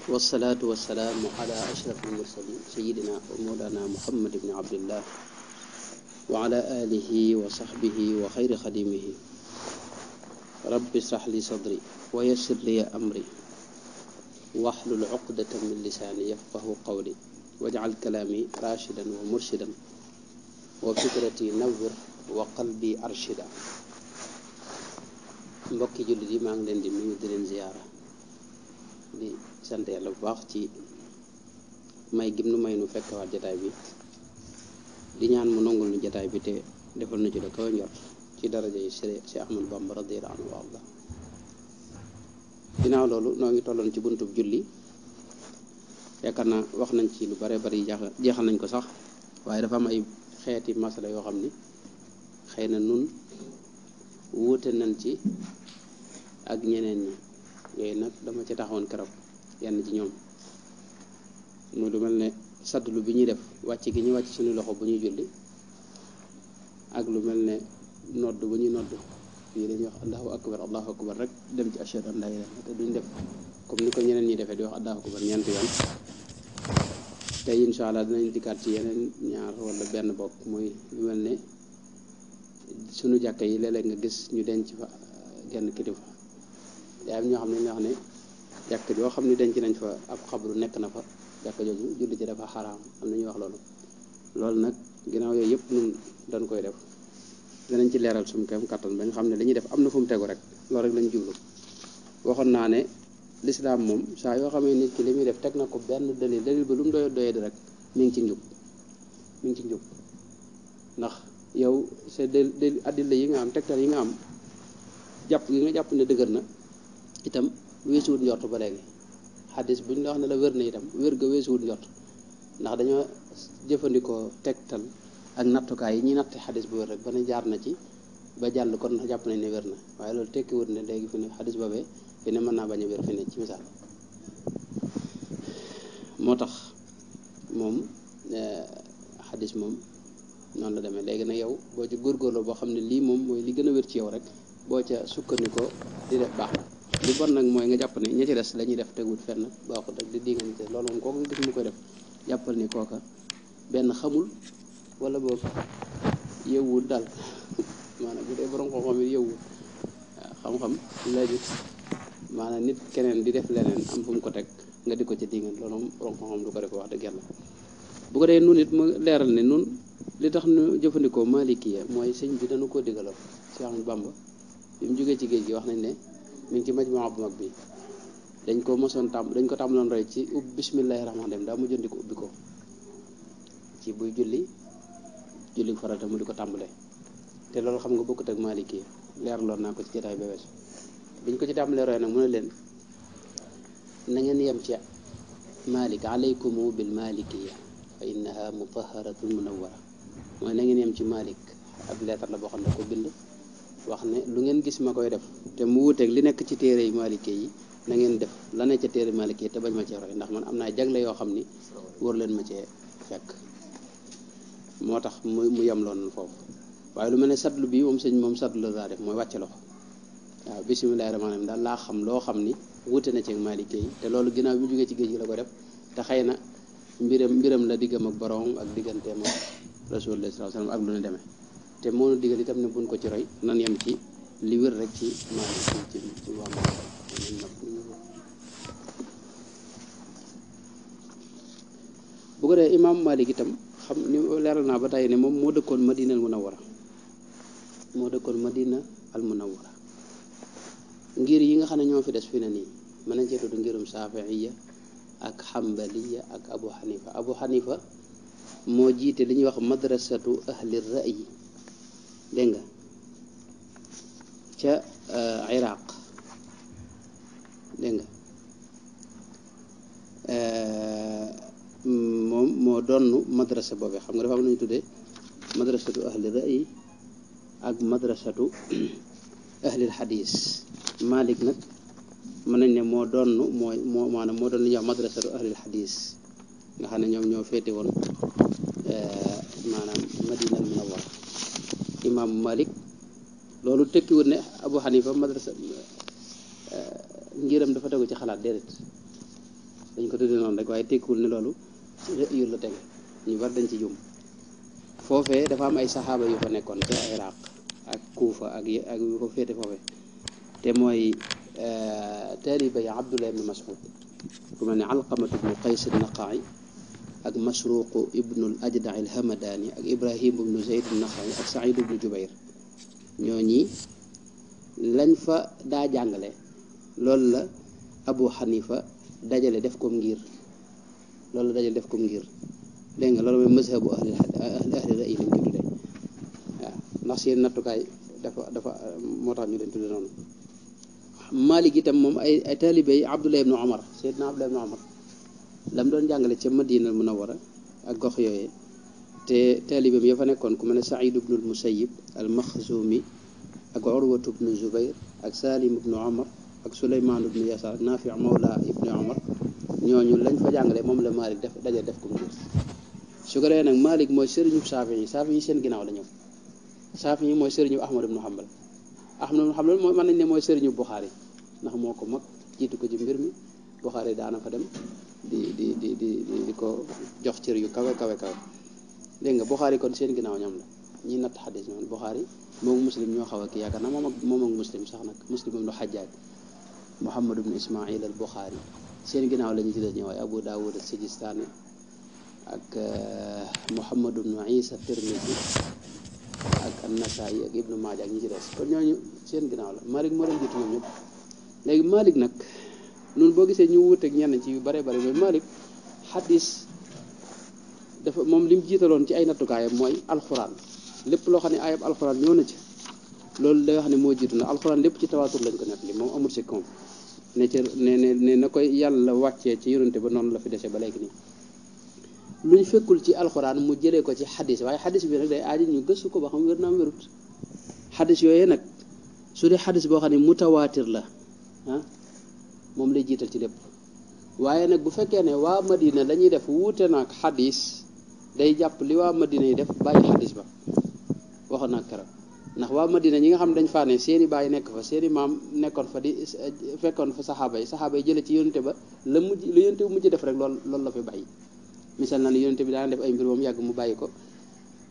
والصلاة والسلام على أشرف المرسلين سيدنا ومولانا محمد بن عبد الله وعلى آله وصحبه وخير خديمه رب اشرح لي صدري ويسر لي أمري واحلل عقدة من لساني يفقه قولي واجعل كلامي راشدا ومرشدا وفكرتي نور وقلبي أرشدا. mbokki jullit yi maa ngi leen di nuyu di leen ziyaara di sant yàlla bu baax ci may gim nu may nu fekkewaat jataay bi di ñaan mu nongul nu jataay bi te defal nu ci la kaw njort ci daraja yi si Ahmadu Bamba radiyallahu anhu wa arda. ginnaaw loolu noo ngi tolloon ci buntub julli, yaakaar naa wax nañ ci lu bare bari jeexal nañ ko sax, waaye dafa am ay xeeti masala yoo xam ni xëy na nun wuute nañ ci ak ñeneen ñi, yooyu nag dama ci taxawoon keroog yenn ci ñoom mu lu mel ne saddlu bi ñuy def wàcc gi ñu wàcc suñu loxo bu ñuy julli, ak lu mel ne nodd bu ñuy nodd fii dañuy wax allahu akbar rek dem ci ashhadu an la ilaha illallah te duñ def comme ni ko ñeneen ñi defee di wax allahu akbar ñeenti yoon. tey insha allah dinañ dikkaat ci yeneen ñaar wala benn bokk, muy lu mel ne suñu jàkka yi léeg-léeg nga gis ñu denc fa genn kilifa. yaa am ñoo xam ne ñoo xam ne jàkk joo xam ne denc nañ fa ab xabru nekk na fa, jàkk jooju julli ci dafa xaraam, am na ñuy wax loolu nag ginnaaw yooyu yëpp ñun dañ koy def, danañ ci leeral suñu kem kattan ba nga xam ne li ñuy def am na fu mu tegu rek, loolu rek lañ jublu. waxoon naa ne lislaam moom saa yoo xamee nit ki li muy def teg na ko benn dalil ba lu mu doyee di rek mi ngi ci njub ndax yow sa addila yi nga am, tegtal yi nga am, jàpp gi nga jàpp ne dëgër na itam weesuwut njort ba léegi. xadis bu ñu la wax ne la wér na itam wér ga weesuwut njort, ndax dañoo jëfandikoo tegtal ak nattukaay yi ñuy natte xadis bu wér rek ba ne jaar na ci ba jàll, kon jàpp nañ ne wér na, waaye loolu tekkiwut ne léegi fi ne xadis boobee fi ne mën naa bañ a wér fi ne ci misaal. moo tax moom xadis moom noonu la demee. léegi nag yow boo ci góorgóorloo boo xam ne lii moom mooy li gën a wér ci yow rek, boo ca sukkandikoo di def baax na. li bon nag mooy nga jàpp ne ña ci des la ñuy def teguut fenn baaxut rek di diggante loolu moom kooku nga gis mu koy def jàppal ni kooka benn xamul wala boog yëwwul daal maanaam bu dee borom xam-xam yi yëwwul. waaw xam-xam léegi maanaam nit keneen di def leneen am fu mu ko teg nga di ko ci diggante, loolu moom borom xam-xam du ko def wax dëgg yàlla. bu ko dee nun it ma leeral ne nun li tax ñu jëfandikoo malikiya mooy sëñ bi dañu koo digaloon Cheikh Ahmadou Bamba bi mu jógee ci géej gi wax nañ ne mi ngi ci majmaa bu mag bi dañ ko mosoon dañ ko tàmbaloon roy ci bismillahi rahmaani rahim, daa mu jëndi ko ubbi ko ci buy julli farata mu di ko tàmbalee. te loolu xam nga bokkut ak malikiya, leerloon naa ko ci jotaay ba weesu. biñ ko ci tàmbalee roy nag mu ne leen na ngeen yem ci malik, alaykumu bil malikiya fa innaha mutahharatun munawwara, mooy na ngeen yem ci malik. ab leetar la boo xam ne ko bind wax ne lu ngeen gis ma koy def te mu wuteeg li nekk ci téere yi malike yi, na ngeen def la ne ca téere malike yi te bañ ma cee roy, ndax man am naa jagle yoo xam ni war leen ma cee fekk. moo tax mu yem loon foofu. waaye lu mel ne sadlu bi moom sëñ moom sadlu la daa def, mooy wàcce loxo. waaw bismillahi rahmaani rahim daal laa xam loo xam ni wute na ci malike yi, te loolu ginnaaw bi mu jógee ci géej gi la ko def, te xëy na mbiram la diggam ak borom ak digganteem ak rasulullah sallallahu alayhi wasallam ak lu ne demee. te moo nu digal itam ne buñ ko ci roy, nan yem ci li wér rek ci maanaam ci wàllu. bu ko dee imaam Malik itam xam ni leeral naa ba tey ne moom moo dëkkoon Madina al Munawwara. ngir yi nga xam ne ñoo fi des fi ne nii mën nañ cee tudd ngirum Saafi'iya ak Hanbaliya ak Abu Hanifa moo jiite li ñuy wax madrasatu ahli ra'yi, dégg nga, ca Iraq, dégg nga. moom moo doon madrasa boobee. xam nga dafa am lu ñu tuddee madrasatu ahli ra'yi ak madrasatu ahli hadis. Malik nag mën nañ ne moo doon li ñuy wax madrasatu ahli hadis, nga xam ne ñoom ñoo féete woon maanaam Madina al Munawwara. Imam Malik loolu tekkiwul ne Abu Hanifa madrasa ngiram dafa tegu ci xalaat, déedéet. dañ ko tuddee noonu rek waaye tekkiwul ne loolu ci rëyu la tege ñu bari dañ ci jum foofee dafa am ay saxaaba yu fa nekkoon ca Iraq ak Kuufa ak yu ko féete foofee te mooy taaliba yi Abdullah ibn Mas'ud ku mel ne Alqamatu ibnu Qays an-Naqa'i ak Masruq ibnu al-Ajda' al-Hamadani ak Ibrahim ibnu Zayd an-Naxa'i ak Sa'id ibnu Jubayr ñooñi lañ fa daa jàngale loolu la Abu Hanifa dajale def ko ngir loolu la dajale def ko ngir dégg nga loolu mooy mazhabu ahli ra'yi lañ ko tuddee waaw ndax seen nattukaay dafa moo tax ñu leen tudde noonu. Malik itam moom ay taalibe yi Abdullah ibn Umar Seydina Abdullah ibn Umar lam doon jàngale ca Madina Munawwara ak gox yooyee te taalibe bi ya fa nekkoon ku mel ne Sa'id ibn al-Musayyib al-Makhzumi ak Urwatu ibn Zubayr ak Salim ibn Umar ak Sulaymaan ibn Yasaar ak Naafi' mawla ibn Umar ñooñu lañ fa jàngale moom la Malik def ko ngir su ko defee nag Malik mooy sëriñu Saafi'i yi seen ginnaaw la ñëw Saafi'i mooy sëriñu Ahmad ibn Hanbal mooy mën nañ ne mooy sëriñu Buxaari ndax moo ko mag jiitu ko ci mbir mi Buxaari daana fa dem di ko jox cër yu kawe dégg nga Buxaari kon seen ginnaaw ñoom la ñi natt xadis noonu Buxaari moom Muslim ñoo xaw a kii yaakaar naa moom ak Muslim sax nag Muslim ibn Hajjaj Muhammad ibn Ismail al Buxaari seen ginnaaw la ñu ci des ñëwaay Abu Dawud as-Sijistani ak Muhammad ibn Isa Tirmidhi ak an-Nasaa'i ak Ibnu Maaja ak ñi ci des kon ñooñu seen ginnaaw la Malik moo leen jiitu ñoom ñëpp léegi Malik nag noonu boo gisee ñu wuuteeg ñenn ci yu bare bare mooy Malik xadis dafa moom lim jiitaloon ci ay nattukaayam mooy alxuraan lépp loo xam ne ayab alxuraan ñëw na ci loolu day wax ne moo jiitu na alxuraan lépp ci tawaatur lañ ko nettali moom amul si kon ne na koy yàlla wàccee ci yonente ba noonu la fi dese ba léegi nii luñ fekkul ci alxuraan mu jëlee ko ci xadis waaye xadis bi nag day aaji ñu gëstu ko ba xam wér naam wérut xadis yooyee nag su dee xadis boo xam ne mutawaatir la moom lay jiital ci lépp waaye nag bu fekkee ne waa Madina la ñuy def wuute naag xadis day jàpp li waa Madina yi def bàyyi xadis ba waxoon naag keroog ndax waa Madina ñi nga xam dañ faa ne seeni baay nekk fa seeni maam nekkoon fa di fekkoon fa saxaaba yi jële ci yonente ba la yonente bi mujj def rek loolu la fi bàyyi misal na ne yonente bi daana def ay mbir ba mu yàgg mu bàyyi ko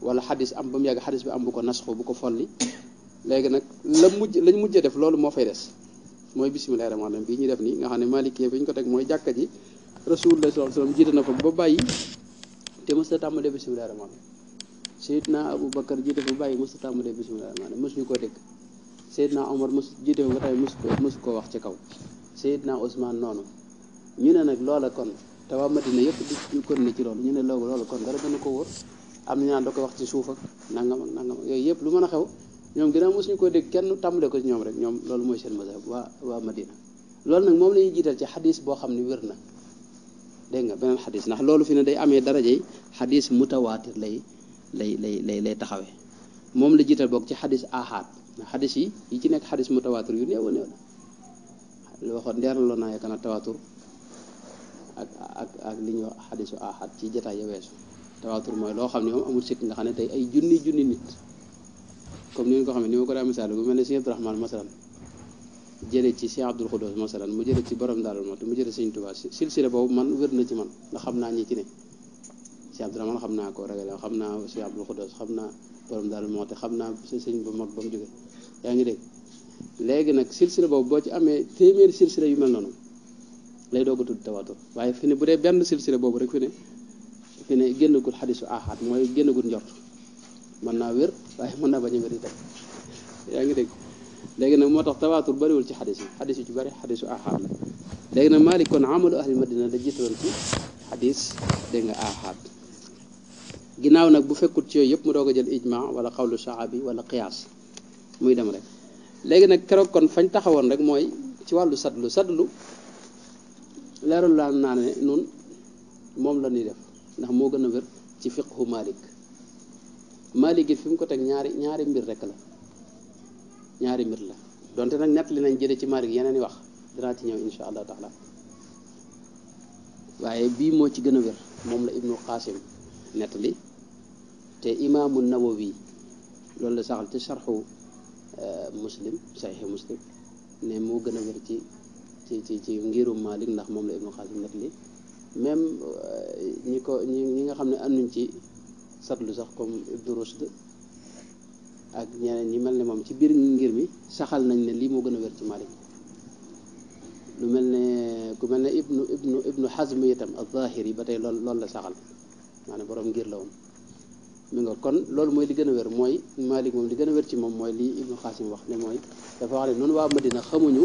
wala xadis am ba mu yàgg xadis bi am bu ko nasxu bu ko folli léegi nag lañ mujj def loolu moo fay des mooy bismillahi rahmaani rahim bii ñu def nii nga xam ne Maalikee fi ñu ko teg mooy jàkka ji Rasulullah sallallahu alayhi wasallam jiite na fa ba bàyyi te mësta tàmbalee bismillahi rahmaani rahim Seydina Abu Bakar jiite fa bàyyi mësta tàmbalee bismillahi rahmaani rahim mësuñu koo dégg Seydina Omar jiite fa ba tey mësu koo wax ci kaw Seydina Ousmane noonu ñu ne nag loola kon te waa Madina yëpp di kon ne ci loolu ñu ne loolu kon dara gën a ko wóor am na ñaan da ko wax ci suuf ak nangam yooyu yëpp lu mën a xew ñoom ginnaaw mosuñu ko dégg kenn tàmbale ko ci ñoom rek ñoom loolu mooy seen mazhab waa Madina loolu nag moom la ñuy jiital ci xadis boo xam ne wér na dégg nga beneen xadis ndax loolu fi ne day amee darajey xadis mutawaatir lay taxawee moom la jiital boog ci xadis ahad ndax xadis yi ci nekk xadis mutawaatir yu néew a néew la waxoon leeraloon naa yaakaar na tawaatur ak li ñuy wax xadisu ahad ci jotaay ya weesu tawaatur mooy loo xam ne moom amul sikk nga xam ne tey ay junni nit comme ni nga ko xam ne ni ma ko daa misaal bu mel ne Cheikh Abdourahmane masalan jëlee ci Cheikh Abdoul Khoudous masalan mu jëlee ci borom Daarul Muxti mu jëlee Sëñ Tuubaa silsila boobu man wér na ci man ndax xam naa ñi ci ne Cheikh Abdourahmane xam naa ko ragal xam naa Cheikh Abdoul Khoudous xam naa borom Daarul Muxti xam naa sëñ bu mag ba mu jóge yaa ngi dégg léegi nag silsila boobu boo ci amee téeméeri silsila yu mel noonu lay doog a tudd tawaatur waaye fi ne bu dee benn silsila boobu rek fi ne génnagul xadisu ahad mooy génnagul njort mën naa wér waaye mën naa bañ a wér itam yaa ngi dégg léegi nag moo tax tawaatur bariwul ci xadis yi ci bari xadisu ahad la léegi nag Maalik kon amalu ahli Madina la jiitoon ci xadis dégg nga ahad ginnaaw nag bu fekkul ci yooyu yëpp mu doog a jël ijma wala xawlu sahabi wala qiyaas muy dem rek léegi nag keroog kon fañ taxawoon rek mooy ci wàllu sadlu leeral laa naa ne nun moom la ñuy def ndax moo gën a wér ci fiqhu Malik it fi mu ko teg ñaari mbir rek la ñaari mbir la donte nag nett li nañ jële ci Malik yeneen i wax dinaa ci ñëw insha allahu taala waaye bii moo ci gën a wér moom la Ibnu Qasim nett li te imaamu Nawawi loolu la saxal ci sharxu Muslim Sahih Muslim ne moo gën a wér ci ngirum Malik ndax moom la Ibnu Qasim nett li même ñi nga xam ne ànduñ ci satlu sax comme Ibnu Rushd ak ñeneen ñi mel ne moom ci biir ngir mi saxal nañ ne lii moo gën a wér ci Malik lu mel ne ku mel ne ibnu Hazm itam az-Zahiri ba tey loolu la saxal maanaam borom ngir la woon mi nga kon loolu mooy li gën a wér mooy Malik moom li gën a wér ci moom mooy lii Ibnu Qasim wax ne mooy dafa wax ne noonu waa Madina xamuñu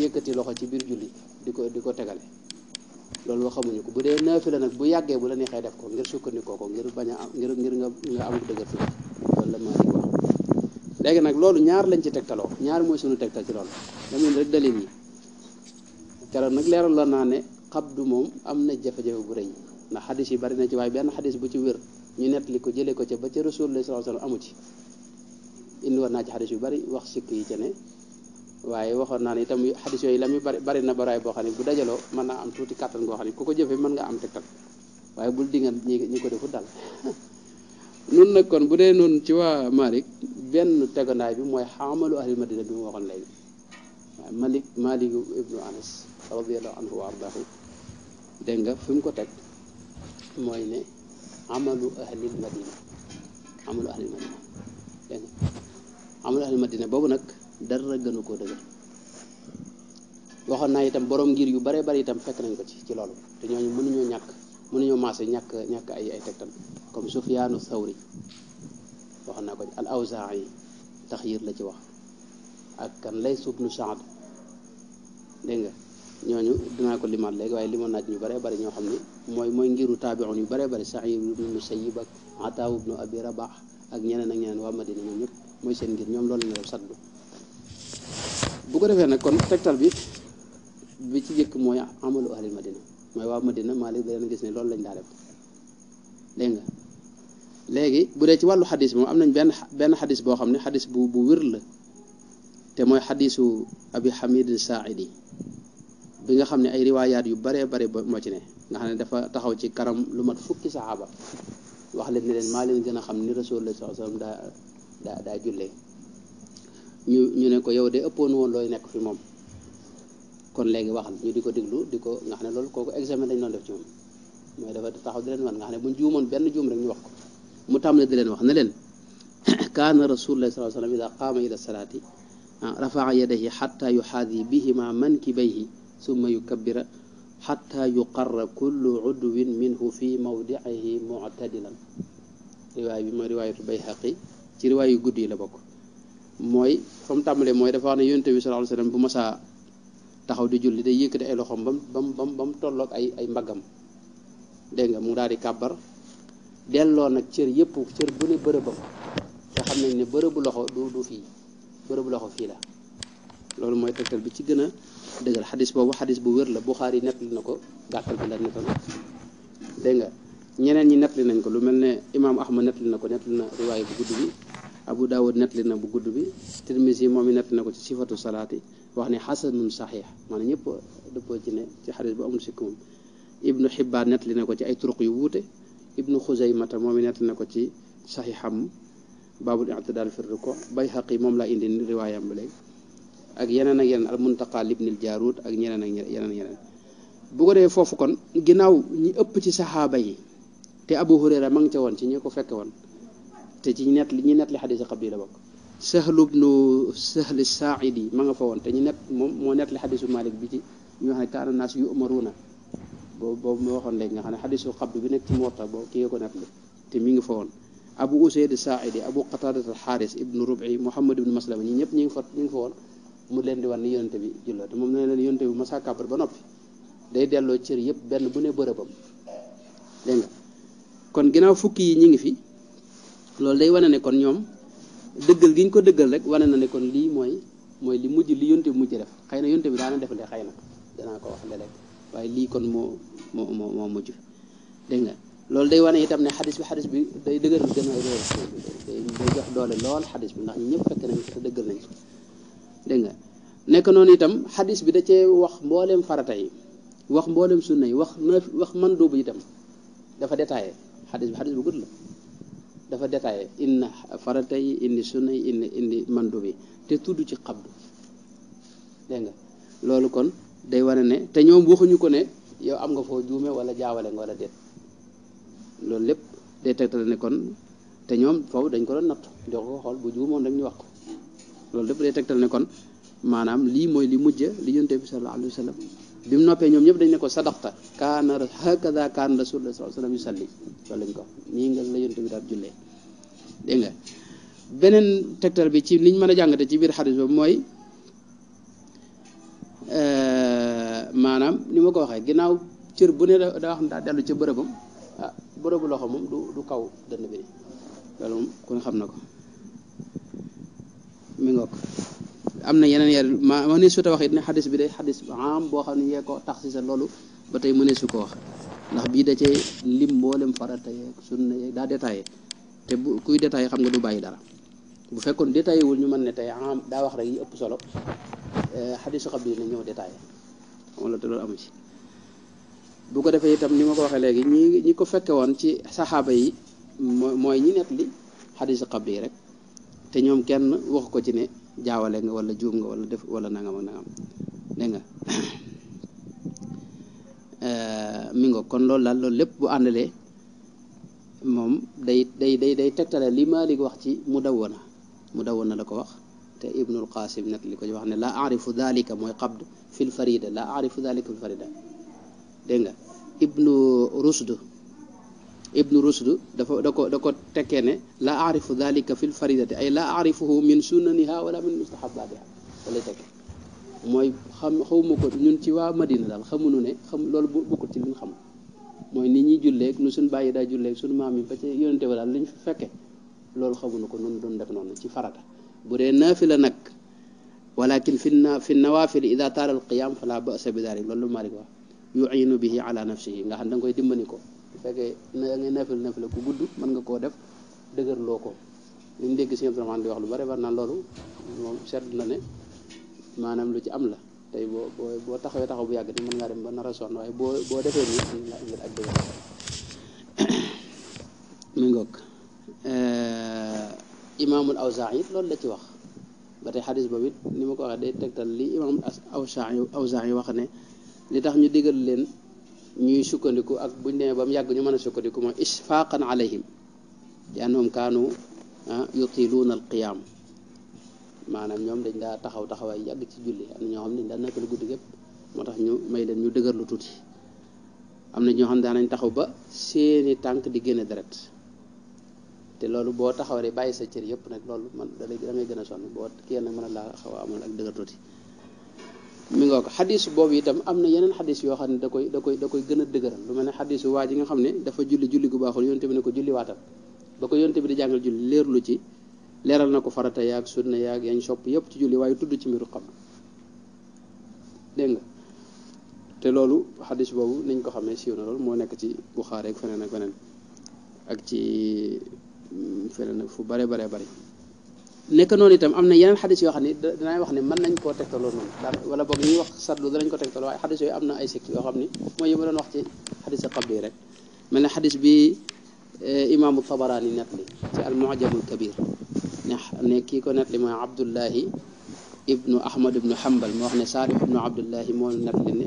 yëkkati loxo ci biir julli di ko tegale loolu wa xamuñu ko bu dee naafila nag bu yàggee bu la neexee def ko ngir sukkandikoo ko ngir bañ a am ngir nga am dëgër fi loolu la Malik wax léegi nag loolu ñaar lañ ci tegtaloo ñaar mooy suñu tegtal ci loolu dama leen rek dalil yi keroog nag leeral la naa ne xabdu moom am na jafe-jafe bu rëy ndax xadis yi bari na ci waaye benn xadis bu ci wér ñu nettali ko jëlee ko ca ba ca Rasulullah sallallahu alayhi wasallam amu ci indi woon naa ci xadis yu bari wax sikk yi ca ne waaye waxoon naa ne itam xadis yooyu la muy bari na baraay boo xam ne bu dajaloo mën naa am tuuti kàttan goo xam ne ku ko jëfee mën nga am tegtal waaye bul dinga ñi ko defut dal nun nag kon bu dee noonu ci waa Malik benn tegandaay bi mooy xamalu ahli madina bi mu waxoon léegi waaye Malik ibnu Anas radiyallahu anhu wa ardaahu dégg nga fi mu ko teg mooy ne amalu ahlil madina dégg nga amalu ahlil madina boobu nag dara gënu koo dëgër waxoon naa itam borom ngir yu bare bari itam fekk nañ ko ci loolu te ñooñu mënuñoo maase ñàkk ay tegtal comme Sufyaanu Thawri waxoon naa ko al Awzaa'i taxyir la ci wax ak kan Lays ibnu Sa'd dégg nga ñooñu dinaa ko limaat léegi waaye limoon naa ci ñu bare bari ñoo xam ne mooy ngiru taabi'un yu bare bari Sa'iid ibnu Musayyib ak Ataa ibnu Abi Rabah ak ñeneen waa Madina ñoom ñëpp mooy seen ngir ñoom loolu la ñu def saddu bu ko defee nag kon tegtal bi ci jëkk mooy amalu ahlil madina mooy waa Madina Maalik da leen gis ne loolu lañ daa def dégg nga léegi bu dee ci wàllu xadis moom am nañ benn xadis boo xam ne xadis bu wér la te mooy xadisu Abi Hamid Saaidi bi nga xam ne ay riwaayaat yu baree bare moo ci ne nga xam ne dafa taxaw ci karam lu mat fukki saxaaba wax leen ne leen maa leen gën a xam ni Rasulullah sallallahu alayhi wasallam daa jullee ñu ne ko yow de ëppoon woon looy nekk fi moom kon léegi waxal ñu di ko déglu di ko nga xam ne loolu kooku examen dañ doon def ci moom mooy dafa taxaw di leen wan nga xam ne buñ juumoon benn juum rek ñu wax ko mu tàmm di leen wax ne leen kaana Rasulullah sallallahu alayhi wasallam ida qaama ila salaati rafa'a yadayhi xatta yuxaadi bihima mankibayhi summa yukabbira xatta yuqarra kullu udwin minhu fi mawdi'ihi mu'tadilan riwaay bi mooy riwaayatu Bayhaqi ci riwaay yu guddi yi la bokk mooy fa mu tàmbalee mooy dafa wax ne yonent bi sallallahu alayhi wasallam bu masaa taxaw di julli day yëkkati ay loxoom ba mu tolloog ay mbaggam dégg nga mu daal di kàbbar delloo nag cër bu ne bërëbam te xam nañ ne bërëbu loxo du fii bërëbu loxo fii la loolu mooy tegtal bi ci gën a dëggal xadis boobu xadis bu wér la Buxaari nettali na ko gàttal bi la nettal dégg nga ñeneen ñi nettali nañ ko lu mel ne imaam Ahmad nettali na ko nettali na riwaaya bu gudd bi Abu Dawud nettali na bu gudd bi Tirmisi moom i nettali na ko ci sifatu salaati wax ne xasanun saxiix maanaam ñëpp dëppoo ci ne ci xadis bu amul sikk moom Ibnu Xibbaan nettali na ko ci ay turuq yu wuute Ibnu Xuzaymata moom i nettali na ko ci saxiixam baabul i'tidaal fi ruku Bayhaqi moom laa indi riwaayam ba léegi ak yeneen al Muntaqa libnil Jaaruud ak yeneen bu ko defee foofu kon ginnaaw ñi ëpp ci saxaaba yi te Abu Hurayra ma ngi ca woon ci ñi ko fekke woon te ci ñi nettali xadiis xabli la bokk Sahl ibnu Sahl Saaidi ma nga fa woon te moom moo nettali xadiisu Maalik bi ci ñu wax ne kaana naas yu'maruuna boobu mu waxoon léegi nga xam ne xadiisu xabli bi nekk ci Muwatta boobu kii ko nettali te mi ngi fa woon Abu Usayd Saaidi Abu Qataada al-Xaaris ibnu Rub'i Muhammad ibnu Maslama ñi ñëpp ñi ngi fa woon mu leen di wan ni yonente bi julloo te moom ne leen yonente bi masaa kàbbar ba noppi day delloo cër yëpp benn bu ne bërëbam dégg nga kon ginnaaw fukki yi ñi ngi fi loolu day wane ne kon ñoom dëggal gi ñu ko dëggal rek wane na ne kon lii mooy li mujj li yonte bi mujj def xëy na yonte bi daana def le xëy na danaa ko wax léeg-léeg waaye lii kon moo mujj dégg nga loolu day wane itam ne xadis bi day dëgër bi gën a day jox doole lool xadis bi ndax ñu ñëpp fekk nañ ko te dëggal nañ ko dégg nga nekk noonu itam xadis bi da cee wax mbooleem farata yi wax mbooleem sunna yi wax mandóobu itam dafa détaillé xadis bu gudd la dafa détaillé inna farata yi indi sunna yi indi mandóob yi te tudd ci xabdu dégg nga loolu kon day wane ne te ñoom waxuñu ko ne yow am nga foo juume wala jaawale nga wala déet loolu lépp day tegtal ne kon te ñoom foofu dañ ko doon natt jox ko xool bu juumoon rek ñu wax ko loolu lépp day tegtal ne kon maanaam lii mooy li mujj li yonent bi sallallahu alayhi wa sallam bi mu noppee ñoom ñëpp dañ ne ko sadaqta kaana hakada kaana rasulullah sallallahu alayhi wa sallam yusalli loolu lañ ko nii nga la yonent bi daal jullee dégg nga beneen tegtal bi ci liñ mën a jàngate ci biir xadis boobu mooy maanaam ni ma ko waxee ginnaaw cër bu ne daa wax daa dellu ca bërëbam ah bërëbu loxo moom du kaw dënn bi loolu moom ku ne xam na ko mi ngoog am na yeneen yar ma ne su ta wax it ne xadis bi day xadis am boo xam ne yee ko tax si sa loolu ba tey mënee su ko wax ndax bii da cee lim mboolem farata yeeg sunna yeeg daa détaillé te bu kuy détaillé xam nga du bàyyi dara bu fekkoon détaillé wul ñu mën ne tey am daa wax rek yi ëpp solo xadisu xam bi na ñëw détaillé wala te loolu amu ci bu ko defee itam ni ma ko waxee léegi ñi ko fekke woon ci saxaaba yi mooy ñi net li xadisu xam bi rek te ñoom kenn wax ko ci ne jaawale nga wala juum nga wala def wala nangam ak nangam dégg nga mi nga kon loolu daal loolu lépp bu àndalee moom day tegtale li Maalik wax ci Mudawwana la ko wax te Ibnul Qasim nag li ko wax ne la arifu dalika mooy qabd fil farida la arifu dalika fil farida dégg nga Ibnu Rusd dafa da ko tekkee ne la arifu dalika fil faridati ay la arifuhu min sunaniha wala min mustahabatiha walay tekke mooy xawma ko ñun ci waa Madina daal xamuñu ne loolu bokkul ci li ñu xam mooy ni ñuy julleeg nu suñ bàyyi daa julleeg suñu maam yi ba ci yonente ba daal li ñu fi fekke loolu xamuñu ko noonu doon def noonu ci farata bu dee naafila nag walakin fi nawafil ida taala al qiyam fala ba'sa bi dalik loolu Maalik wax yu'inu bihi ala nafsihi nga xam da nga koy dimbali ko bu fekkee na ngay naafila ku gudd mën nga koo def dëgërloo ko li ñu dégg Sëñ Abdurahmaan di wax lu bari war naan loolu moom seetlu na ne maanaam lu ci am la tey boo taxawee taxaw bu yàgg ni mën ngaa dem ba nar a sonn waaye boo defee nii mën ngaa indil ak dëgër mi ngoog imaamul Awzaa'i it loolu la ci wax ba tey xadis boobu it ni ma ko waxee day tegtal li imaamul Awzaa'i wax ne li tax ñu digal leen ñuy sukkandiku ak buñ demee ba mu yàgg ñu mën a sukkandiku mooy ishfaaqan alayhim li annahum kaanu yutiluuna al qiyaam maanaam ñoom dañ daa taxawaay yàgg ci julli am na ñoo xam ne dañ daa nekk lu guddi gépp moo tax ñu may leen ñu dëgër lu tuuti am na ñoo xam ne daanañ taxaw ba seeni tànk di génne deret te loolu boo taxawee bàyyi sa cër yëpp nag loolu man da ngay gën a sonn boo kii nag mën a laa xaw a amal ak dëgër tuuti mi ngoo ko xadis boobu itam am na yeneen xadis yoo xam ne da koy gën a dëgëral lu mel ne xadisu waa ji nga xam ne dafa julli gu baaxul yonte bi ne ko julli waatal ba ko yonte bi di jàngal julli leerlu ci leeral na ko farata yaag sunna yaag yañ sopp yëpp ci julli waaye tudd ci mbiru xam dégg nga te loolu xadis boobu niñ ko xamee siiw na loolu moo nekk ci Buxaari ak feneen ak ci feneen fu bare nekk noonu itam am na yeneen xadis yoo xam ne danaay wax ne mën nañ koo tegtaloo noonu daal wala boog ñuy wax sadlu danañ ko tegtaloo waaye xadis yooyu am na ay sikk yoo xam ne mooy yi ma doon wax ci xadis qabli rek mel ne xadis bi imaamu Tabaraani net li ci al mu'jamul kabir ne kii ko net li mooy Abdullahi ibnu Ahmad ibnu Hanbal moo wax ne Saalih ibnu Abdullahi moo net li ne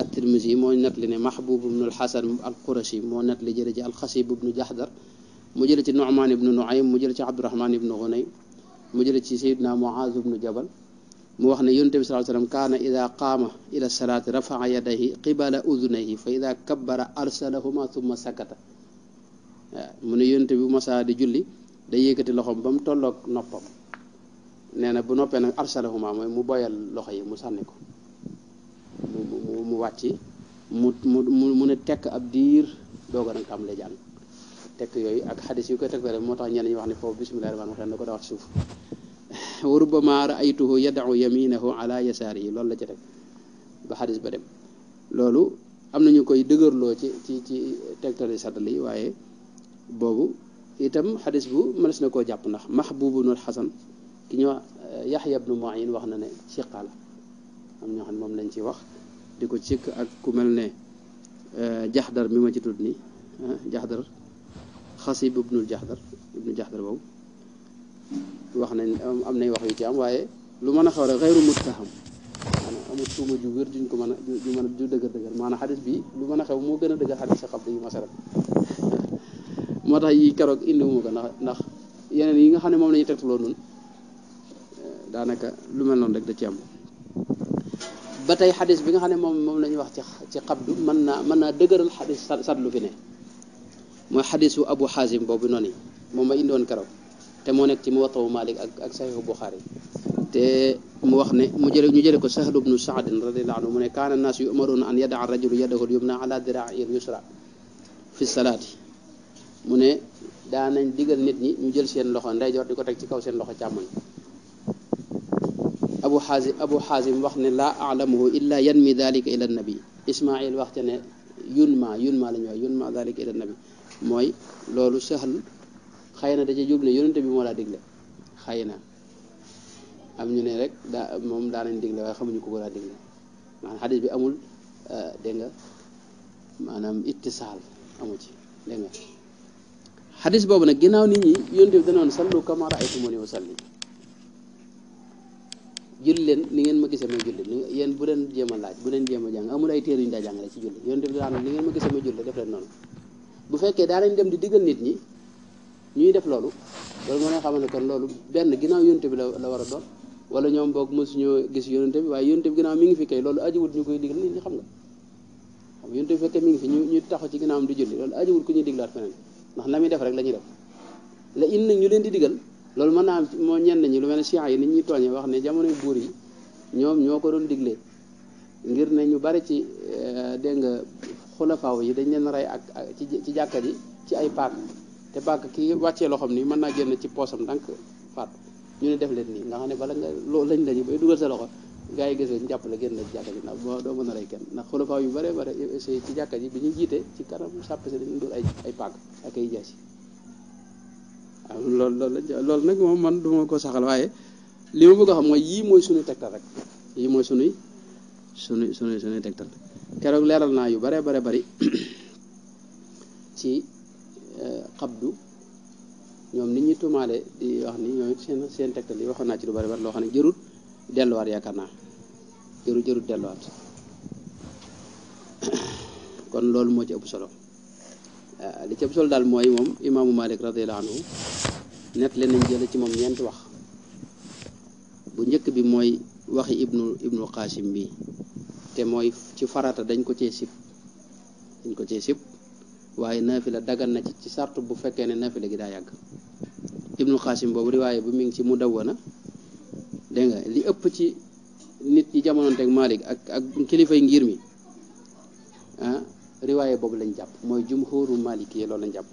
at-Tirmisi moo net li ne Mahbub ibnu al-Hasan al-Qurashi moo net li jële ci al-Xasib ibnu Jahdar mu jële ci Nu'man ibnu Nu'aym mu jële ci Abdurahman ibnu Ghunay mu jële ci Sayyidina Muaz ibnu Jabal mu wax ne yonent bi sallallahu alayhi wasallam kaana ida qaama ila salaati rafa'a yadayhi qibala udunayhi fa ida kabbara arsalahuma thumma sakata waaw mu ne yonent bi bu masaa di julli day yëkkati loxoom ba mu tolloog noppam nee na bu noppee nag arsalahuma mooy mu boyal loxo yi mu sànni ko mu wàcc mu ne tekk ab diir dooga nag tàmbalee jàng tekk yooyu ak xadis yu koy tegtale moo tax ñenn ñi wax ne foofu bismillahi rahmaani rahiim da ko daa wax suuf wa rubbama ra'aytuhu yad'u yaminahu ala yasaarihi loolu la ca teg ba xadis ba dem loolu am nañu koy dëgërloo ci tegtali saddal yi waaye boobu itam xadis bu mënees na koo jàpp ndax Mahbub ibn al-Hasan ki ñu wax Yaxya ibnu Mu'in wax na ne siqa la am ñoo xam ne moom lañ ci wax di ko cikk ak ku mel ne Jahdar mi ma ci tudd ni Jahdar Xasib ibnu Jahdar boobu wax nañ am nay wax yu ci am waaye lu mën a xaw rek xeyru muttaham amul tuuma ju wér juñ ko mën a ju mën a ju dëgër maanaam xadis bi lu mën a xew moo gën a dëgër xadis sa xabdu yi masalan moo tax yi keroog indiwuma ko ndax yeneen yi nga xam ne moom la ñuy tegtaloo noonu daanaka lu mel noonu rek da ci am ba tey xadis bi nga xam ne moom la ñuy wax ci xabdu mën naa dëgëral xadis sadlu fi ne mooy xadisu Abu Xaasim boobu noonu moom ma indiwoon keroog te moo nekk ci Muwatta Maalik ak Saxiixu Buxaari te mu wax ne ñu jële ko Sahl ibnu Saad radiyallahu anhu mu ne kaana naasu yu'maruuna an yadaa rajulu yadahu al-yumna ala diraa'ihi al-yusra fi salaati mu ne daanañ digal nit ñi ñu jël seen loxo ndeyjoor di ko teg ci kaw seen loxo càmmoñ Abu Xaasim wax ne laa a'lamuhu illa yanmi dalika ila nabi Ismail wax ca ne yunma la ñu wax yunma dalika ila nabi mooy loolu Sahl xëy na da ca jublu yonente bi moo laa digle xëy na am ñu ne rek moom daanañ digle waaye xamuñu ko laa digle maanaam xadis bi amul dégg nga maanaam ittisaal amu ci dégg nga xadis boobu nag ginnaaw nit ñi yonente bi danoon sallu kama ra'aytumuni usalli julli leen ni ngeen ma gisee may julli yéen bu leen jéem a laaj bu leen jéem a jàng amul ay téere yu ñu daa jàngale ci julli yonente bi daan ni ngeen ma gisee may julli def leen noonu bu fekkee daanañ dem di diggal nit ñi ñuy def loolu moo ne xamal ne kon loolu benn ginnaaw yonente bi la war a doon wala ñoom boog mosuñoo gis yonente bi waaye yonente bi ginnaaw mi ngi fi kay loolu ajiwut ñu koy digal nit ñi xam nga yonente bi fekkee mi ngi fi ñu taxaw ci ginnaawam di julli loolu ajiwut ku ñuy diglaat feneen ndax la muy def rek la ñuy def la in nag ñu leen di digal loolu mën naa am moo ñenn ñi lu mel ne chiites yi nit ñuy tooñee wax ne jamonoy buur yi ñoom ñoo ko doon diglee ngir ne ñu bari ci dégg nga xulafaaw yi dañ leen rey ak ci jàkka ji ci ay paak te paak ki wàccee loxoom nii mën naa génn ci poosam ndànk faat ñu ne def leen nii nga xam ne bala nga loolu lañ lañu bay dugal sa loxo gars yi gis ñu jàpp la génn ci jàkka ji ndax doo mën a rey kenn ndax xulafaaw yu bare bare ci jàkka ji bi ñuy jiite ci kanam sàpp si dañu dóor ay paak ak ay jaasi waaw loolu nag moom man duma ko saxal waaye li ma bëgg a xam mooy yii mooy suñu tegtal rek yii mooy suñuy tegtal keroog leeral naa yu bare bari ci xabdu ñoom nit ñi tuumaale di wax ni ñooy seen tegtal yi waxoon naa ci lu bari loo xam ne jërut delluwaat yaakaar naa jërut delluwaat kon loolu moo ci ëpp solo li ci ëpp solo daal mooy moom imaamu Malik radiyallahu anhu net leen nañ jële ci moom ñeenti wax bu njëkk bi mooy waxi ibnu Qasim bi te mooy ci farata dañ ko cee sib waaye naafila dagan na ci sartu bu fekkee ne naafila gi daa yàgg ibnu Qasim boobu riwaaye bu mi ngi ci Mudawwana dégg nga li ëpp ci nit ñi jamonoonteeg Malik ak kilifay ngir mi riwaaye boobu lañ jàpp mooy jumhuru maliki loolu lañ jàpp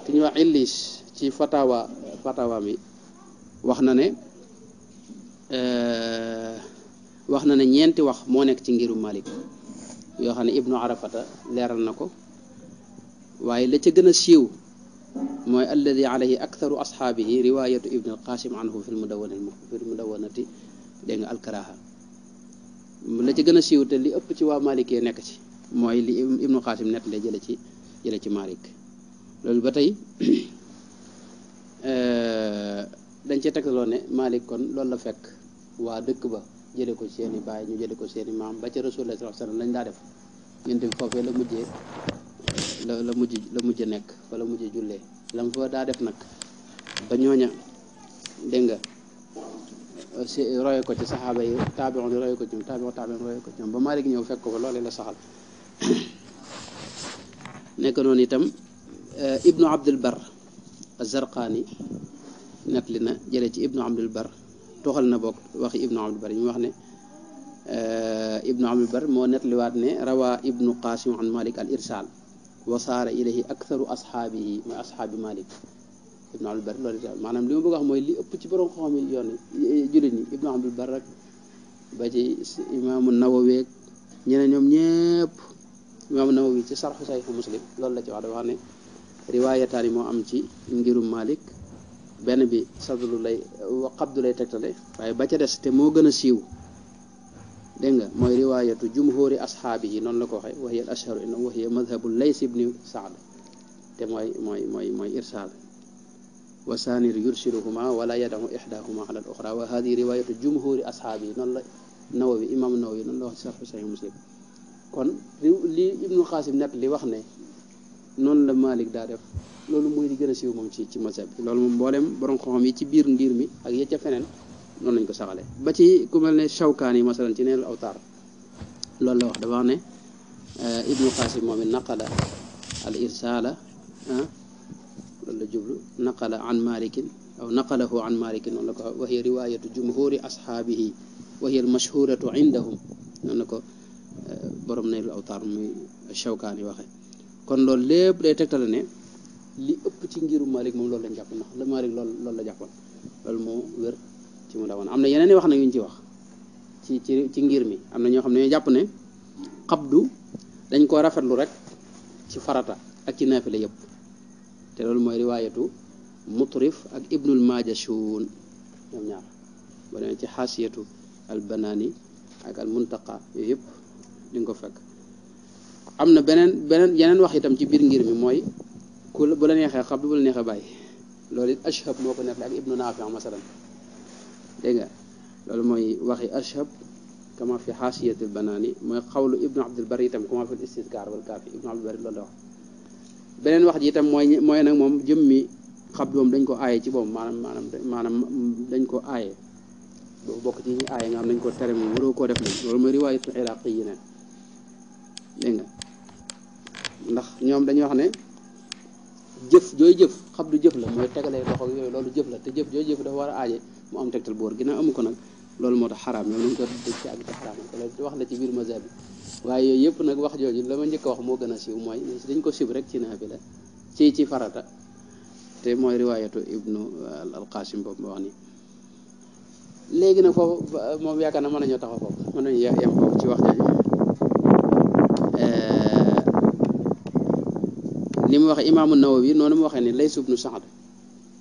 ki ñuy wax Illis ci fatawa mi wax na ne ñeenti wax moo nekk ci ngiru Malik yoo xam ne ibnu Arafata leeral na ko waaye la ca gën a siiw mooy alladi alayhi aktharu ashaabihi riwayatu ibnu al-Qasim anhu fi l-mudawwanati dégg nga al-karaha la ca gën a siiw te li ëpp ci waa Malikee nekk ci mooy li ibnu Qasim net la jële ci Malik loolu ba tey dañ cee tegtaloo ne Malik kon loolu la fekk waa dëkk ba jële ko seeni baay ñu jële ko seeni maam ba ca Rasulullah sallallahu alayhi wasallam lañ daa def ñun tamit foofee la mujj nekk fa la mujjee jullee la mu fa daa def nag ba ñooña dégg nga roye ko ci saxaaba yi taabi'un roye ko ci ñoom taabi'un roye ko ci ñoom ba Malik ñëw fekk ko fa loolee la saxal nekk noonu itam ibnu Abdul Bar az-Zarqaani nettali na jële ci ibnu Abdul Bar toxal na bokk waxi ibnu Abdul Bar yi mu wax ne ibnu Abdul Bar moo nettaliwaat ne rawaa ibnu Qasim an Malik al irsal wa saara ilayhi aktharu ashaabihi mooy ashaabi Malik ibnu Abdul Bar loolu itam maanaam li ma bëgg a wax mooy li ëpp ci borom xam-xam yi yoon jullit ñi ibnu Abdul Bar rek ba ci imaamu Nawawi ñeneen ñoom ñëpp imaamu Nawawi ci sarxu Sahih Muslim loolu la ci wax dafa wax ne riwaayataani yi moo am ci ngirum Malik benn bi sadlu lay xabdu lay tegtale waaye ba ca des te moo gën a siiw dégg nga mooy riwaayatu jumhuri ashaabi yi noonu la ko waxee wa hiya al ashharu innahu wa hiya madhabu Lays ibni Saad te mooy irsaal wa saanir yursiluhuma wala yadahu ihdahuma ala al uxra wa hadihi riwaayatu jumhuri ashaabi yi noonu la Nawawi imam Nawawi noonu la wax ci Sharh Sahih Muslim kon li Ibnu Qasim nekk li wax ne noonu la Malik daa def loolu mooy li gën a siiw moom ci mazhab bi loolu moom mboolem borom xam-xam yi ci biir ngir mi ak ya ca feneen noonu lañ ko saxale ba ci ku mel ne Shawkaani masalan ci Naylul Awtaar loolu la wax dafa wax ne Ibnu Qasim moom it naqala al irsala loolu la jublu naqala an malikin aw naqalahu an malikin noonu la ko wa hiya riwayatu jumhuri ashaabihi wa hiya al mashhuratu indahum noonu la ko borom Naylul Awtaar muy Shawkaani waxe kon loolu lépp day tegtale ne li ëpp ci ngiru Malik moom loolu lañ jàpp ndax la Malik loolu la jàppoon loolu moo wér ci mu dawoon am na yeneen i wax nag yuñ ci wax ci ngir mi am na ñoo xam ne ñoo jàpp ne xabdu dañ ko rafetlu rek ci farata ak ci naafila yëpp te loolu mooy riwaayatu Mutrif ak Ibnul Majashun ñoom ñaar ba demee ci xaasiyatu al Banani ak al Muntaqa yooyu yëpp di nga ko fekk am na yeneen wax itam ci biir ngir mi mooy bu la neexee xabdu bu la neexee bàyyi loolu it Ashhab moo ko nekk ak Ibnu Nafi masalan dégg nga loolu mooy waxi Ashhab kama fi xaasiyatul Banaani mooy xawlu Ibnu Abdul Bari itam kama fi istizkaar wal kaafi Ibnu Abdul Bari loolu la wax beneen wax ji itam mooy nag moom jëmmi xabdu moom dañ ko aaye ci boobu maanaam dañ ko aaye boobu bokk ci ñi aaye nga xam dañ ko tere moom waroo koo def moom loolu mooy riwaayatul Iraaqi yi ne dégg nga ndax ñoom dañuy wax ne jëf jooy jëf xabdu jëf la mooy tegalee loxo yooyu loolu jëf la te jëf jooy jëf dafa war a aaje mu am tegtal boor ginnaaw amu ko nag loolu moo tax xaraam ñoom nañ ko dëj ci àgg ci xaraam ko loolu wax la ci biir mazhab bi waaye yooyu yëpp nag wax jooju la ma njëkk a wax moo gën a siiw mooy dañ ko sib rek ci naafila ci farata te mooy riwaayatu Ibnu al Qasim boobu ma wax nii léegi nag foofu moom yaakaar na mën nañoo taxaw foofu mën nañu yem foofu ci wax jooju li mu waxee imaamu Nawawi noonu mu waxee ni Lays ibnu Sa'd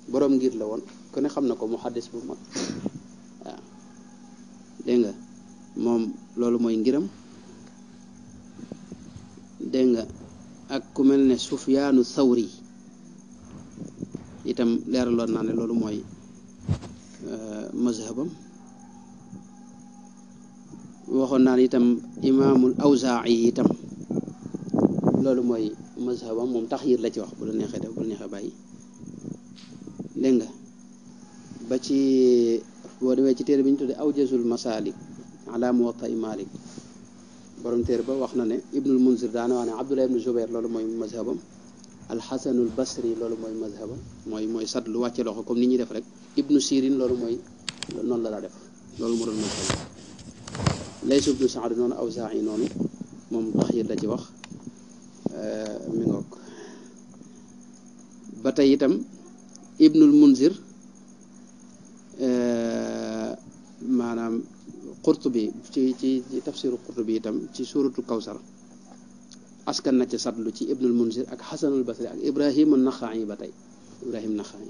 borom ngir la woon ku ne xam na ko muhaddis bu mag waaw dégg nga moom loolu mooy ngiram dégg nga ak ku mel ne Sufyaanu Thawri itam leeraloon naa ne loolu mooy mazhabam waxoon naa ne itam imaamul Awzaa'i itam loolu mooy mazhabam moom taxyiir la ci wax bu la neexee def bu la neexee bàyyi dégg nga ba ci boo demee ci téere bi ñu tuddee Awjazul Masaalik ala Muwatta Maalik borom téere ba wax na ne Ibnul Munzir daana wax ne Abdullah ibnu Zubayr loolu mooy mazhabam Alxasanul Basri loolu mooy mazhabam mooy sat lu wàcce loxo comme ni ñuy def rek Ibnu Sirin loolu mooy noonu la daa def loolu moo doon mazhabam Lays ibnu Sa'd noonu Awzaa'i noonu moom taxyiir la ci wax mi ngoog ba tey itam Ibnul Munzir maanaam Qurtubi ci tafsiru Qurtubi itam ci suuratu Kawsar askan na ca satlu ci Ibnul Munzir ak Xasanul Basri ak Ibrahim an-Naxa'i ba tey Ibrahim Naxa'i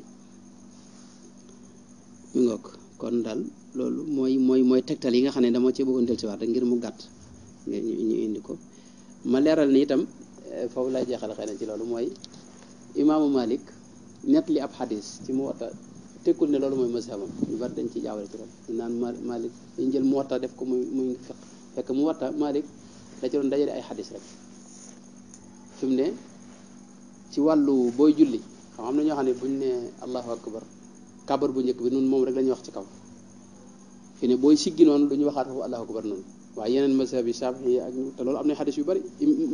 mi ngoog kon daal loolu mooy tegtal yi nga xam ne dama ci bëggoon del si waat rek ngir mu gàtt ñu indi ko ma leeral ni itam foofu lay jeexal xëy na ci loolu mooy imaamu Malik nett li ab xadis ci Muwatta tekkul ne loolu mooy mazhabam ñu bari dañ ci jaawale ci loolu ñu naan Malik dañ jël Muwatta def ko muy fiq fekk Muwatta Malik da ci doon dajale ay xadis rek fi mu ne ci wàllu booy julli xam am na ñoo xam ne buñ ne allahu akbar kabar bu njëkk bi nun moom rek la ñuy wax ci kaw fi ne booy siggi noonu duñu waxaat foofu allahu akbar noonu waaye yeneen mazhab yi Shafi'i yi ak te loolu am na xadis yu bari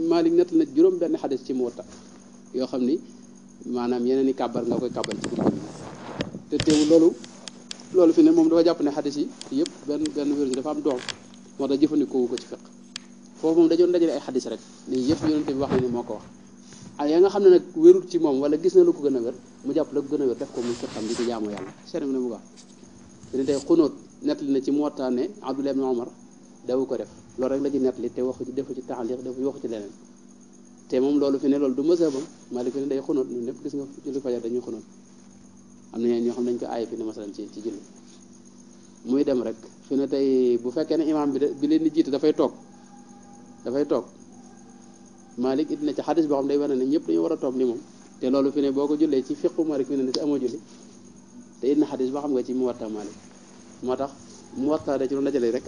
Malik nett na juróom benn xadis ci Muwatta yoo xam ni maanaam yeneen i kàbbar nga koy kàbbar ci biir te teewul loolu fi ne moom dafa jàpp ne xadis yi yëpp benn wér dafa am doom moo tax jëfandikoo ko ci fiq foofu moom dajoon dajale ay xadis rek lii yëpp yonente bi wax na ni moo ko wax ak ya nga xam ne nag wérut ci moom wala gis na lu ko gën a wér mu jàpp la ko gën a wér def ko muy fiqam di ko jaamu yàlla seen ne mu wax te tey xunóot nettali na ci Muwatta ne Abdullah ibn Umar dawu ko def loolu rek la ci nettali te waxu ci defu ci taxaliq waxu ci leneen te moom loolu fi ne loolu du mazhabam Malik fi ne day xunóot ñun ñëpp gis nga julli fajar dañuy xunóot am na ñoo xam ne dañ ko aaye fi ne masalan ci julli muy dem rek fi ne tey bu fekkee ne imaam bi leen di jiite dafay toog Malik it na ci xadis boo xam day wane ne ñëpp dañu war a toog ni moom te loolu fi ne boo ko jullee ci fiqu Malik fi ne ci amoo julli te it na xadis boo xam nga ci Muwatta Malik moo tax Muwatta da ci doon dajale rek